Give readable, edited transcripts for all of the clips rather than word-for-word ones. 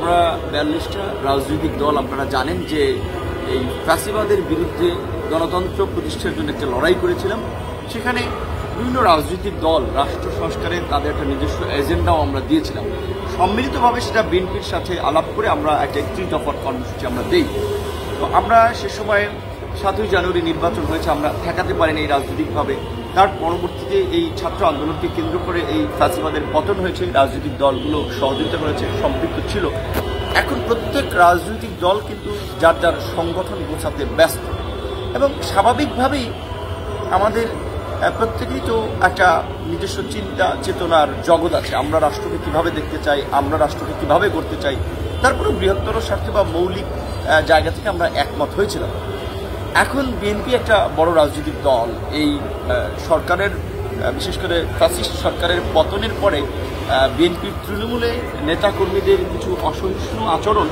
আমরা 42টা রাজনৈতিক দল আপনারা জানেন যে এই ফ্যাসিবাদের বিরুদ্ধে গণতন্ত্র প্রতিষ্ঠার জন্য একটা লড়াই করেছিলাম। সেখানে বিভিন্ন রাজনৈতিক দল রাষ্ট্র সংস্কারে তাদের একটা নিজস্ব এজেন্ডাও আমরা দিয়েছিলাম। সম্মিলিতভাবে সেটা বিএনপির সাথে আলাপ করে আমরা একটা 31 দফার কর্মসূচি আমরা দিই। তো আমরা সে সময় 7ই জানুয়ারি নির্বাচন হয়েছে, আমরা ঠেকাতে পারিনি এই রাজনৈতিকভাবে। তার পরবর্তীতে এই ছাত্র আন্দোলনকে কেন্দ্র করে এই ফ্যাসিবাদের পতন হয়েছে, রাজনৈতিক দলগুলো সহযোগিতা করেছে, সম্পৃক্ত ছিল। এখন প্রত্যেক রাজনৈতিক দল কিন্তু যার যার সংগঠন গোছাতে ব্যস্ত এবং স্বাভাবিকভাবেই আমাদের প্রত্যেকেই তো একটা নিজস্ব চিন্তা চেতনার জগৎ আছে। আমরা রাষ্ট্রকে কিভাবে দেখতে চাই, আমরা রাষ্ট্রকে কিভাবে করতে চাই, তারপরে বৃহত্তর স্বার্থে বা মৌলিক জায়গা থেকে আমরা একমত হয়েছিলাম। এখন বিএনপি একটা বড় রাজনৈতিক দল। এই সরকারের বিশেষ করে ফ্যাসিস্ট সরকারের পতনের পরে বিএনপির তৃণমূলে নেতাকর্মীদের কিছু অসহিষ্ণু আচরণ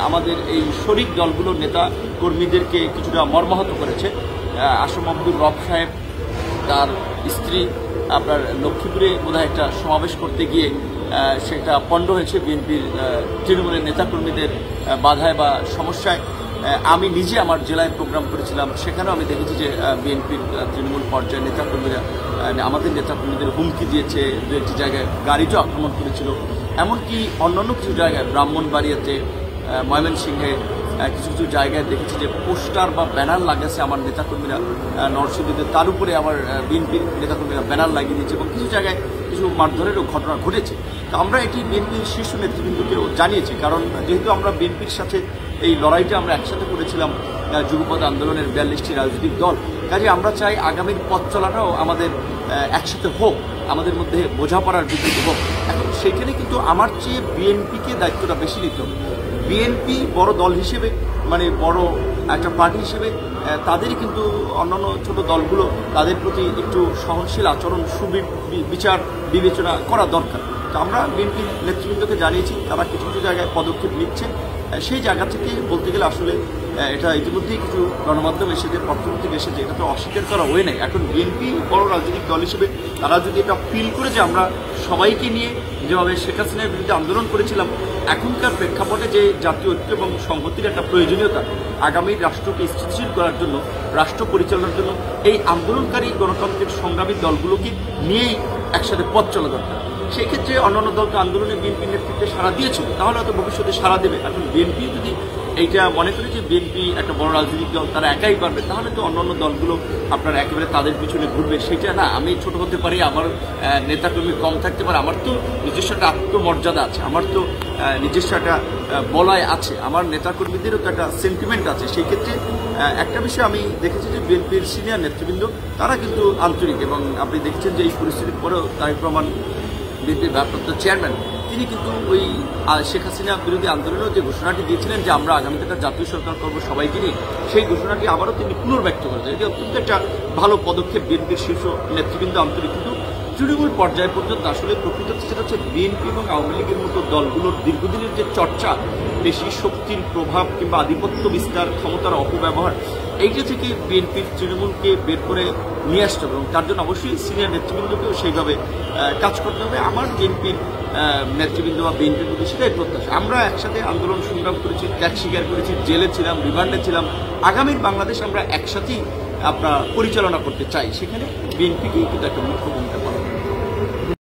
আমাদের এই শরিক দলগুলোর নেতা কর্মীদেরকে কিছুটা মর্মাহত করেছে। আসম আব্দুর রব সাহেব তার স্ত্রী আপনার লক্ষ্মীপুরে বোধহয় একটা সমাবেশ করতে গিয়ে সেটা পণ্ড হয়েছে বিএনপির তৃণমূলের নেতাকর্মীদের বাধায় বা সমস্যায়। আমি নিজে আমার জেলায় প্রোগ্রাম করেছিলাম, সেখানেও আমি দেখেছি যে বিএনপির তৃণমূল পর্যায়ের নেতাকর্মীরা আমাদের নেতাকর্মীদের হুমকি দিয়েছে, দু একটি জায়গায় গাড়িতেও আক্রমণ করেছিল। এমনকি অন্যান্য কিছু জায়গায় ব্রাহ্মণবাড়িয়াতে, ময়মনসিংহে কিছু কিছু জায়গায় দেখেছি যে পোস্টার বা ব্যানার লাগাচ্ছে আমার নেতাকর্মীরা নরসিংদীতে, তার উপরে আমার বিএনপির নেতাকর্মীরা ব্যানার লাগিয়ে দিয়েছে এবং কিছু জায়গায় কিছু মারধরেরও ঘটনা ঘটেছে। তো আমরা এটি বিএনপির শীর্ষ নেতৃবৃন্দকেও জানিয়েছি, কারণ যেহেতু আমরা বিএনপির সাথে এই লড়াইটা আমরা একসাথে করেছিলাম যুগপৎ আন্দোলনের 42টি রাজনৈতিক দল, কাজে আমরা চাই আগামীর পথ চলাটাও আমাদের একসাথে হোক, আমাদের মধ্যে বোঝাপড়ার ভিত্তিতে হোক। এখন সেইখানে কিন্তু আমার চেয়ে বিএনপিকে দায়িত্বটা বেশি নিত। বিএনপি বড় দল হিসেবে, মানে বড় একটা পার্টি হিসেবে তাদেরই কিন্তু অন্যান্য ছোট দলগুলো তাদের প্রতি একটু সহনশীল আচরণ, বিচার বিবেচনা করা দরকার। তো আমরা বিএনপির নেতৃবৃন্দকে জানিয়েছি, তারা কিছু কিছু জায়গায় পদক্ষেপ নিচ্ছে। সেই জায়গা থেকে বলতে গেলে আসলে এটা ইতিমধ্যেই কিছু গণমাধ্যম এসেছে, পত্রপত্রিক এসেছে, এটা তো অস্বীকার করা হয়ে নাই। এখন বিএনপি বড় রাজনৈতিক দল হিসেবে তারা যদি এটা ফিল করে যে আমরা সবাইকে নিয়ে যেভাবে শেখ হাসিনার বিরুদ্ধে আন্দোলন করেছিলাম, এখনকার প্রেক্ষাপটে যে জাতীয় ঐক্য এবং সংহতির একটা প্রয়োজনীয়তা, আগামী রাষ্ট্রকে স্থিতিশীল করার জন্য, রাষ্ট্র পরিচালনার জন্য এই আন্দোলনকারী গণতন্ত্রের সংগ্রামী দলগুলোকে নিয়েই একসাথে পথ চলা দরকার। সেই ক্ষেত্রে অন্যান্য দলকে আন্দোলনে বিএনপির নেতৃত্বে সাড়া দিয়েছিল, তাহলে হয়তো ভবিষ্যতে সাড়া দেবে। এখন বিএনপি যদি এইটা মনে করে যে বিএনপি একটা বড় রাজনৈতিক দল, তারা একাই পারবে, তাহলে তো অন্যান্য দলগুলো আপনার একেবারে তাদের পিছনে ঘুরবে। সেটা না, আমি ছোট হতে পারি, আমার নেতাকর্মী কম থাকতে পারে, আমার তো নিজস্ব একটা আত্মমর্যাদা আছে, আমার তো নিজস্ব একটা বলয় আছে, আমার নেতাকর্মীদেরও তো একটা সেন্টিমেন্ট আছে। সেই ক্ষেত্রে একটা বিষয় আমি দেখেছি যে বিএনপির সিনিয়র নেতৃবৃন্দ তারা কিন্তু আন্তরিক, এবং আপনি দেখছেন যে এই পরিস্থিতির পরেও তারেক রহমান বিএনপির ভারপ্রাপ্ত চেয়ারম্যান, তিনি কিন্তু ওই শেখ হাসিনা বিরোধী আন্দোলনেও যে ঘোষণাটি দিয়েছিলেন যে আমরা আগামীতে একটা জাতীয় সরকার করবো সবাইকে নিয়ে, সেই ঘোষণাটি আবারও তিনি পুনর্ব্যক্ত করেছেন। এটি অত্যন্ত একটা ভালো পদক্ষেপ। বিএনপির শীর্ষ নেতৃবৃন্দ আন্তরিক, কিন্তু তৃণমূল পর্যায় পর্যন্ত আসলে প্রকৃত সেটা হচ্ছে বিএনপি এবং আওয়ামী লীগের মতো দলগুলোর দীর্ঘদিনের যে চর্চা, বেশি শক্তির প্রভাব কিংবা আধিপত্য বিস্তার, ক্ষমতার অপব্যবহার, এইটা থেকে বিএনপির তৃণমূলকে বের করে নিয়ে আসতে হবে এবং তার জন্য অবশ্যই সিনিয়র নেতৃবৃন্দকেও সেইভাবে কাজ করতে হবে। আমার বিএনপির নেতৃবৃন্দ বা বিএনপির প্রতি সেটাই প্রত্যাশা। আমরা একসাথে আন্দোলন সংগ্রাম করেছি, ত্যাগ স্বীকার করেছি, জেলে ছিলাম, রিমান্ডে ছিলাম। আগামীর বাংলাদেশ আমরা একসাথেই পরিচালনা করতে চাই, সেখানে বিএনপিকেই কিন্তু একটা মুখ্য ভূমিকা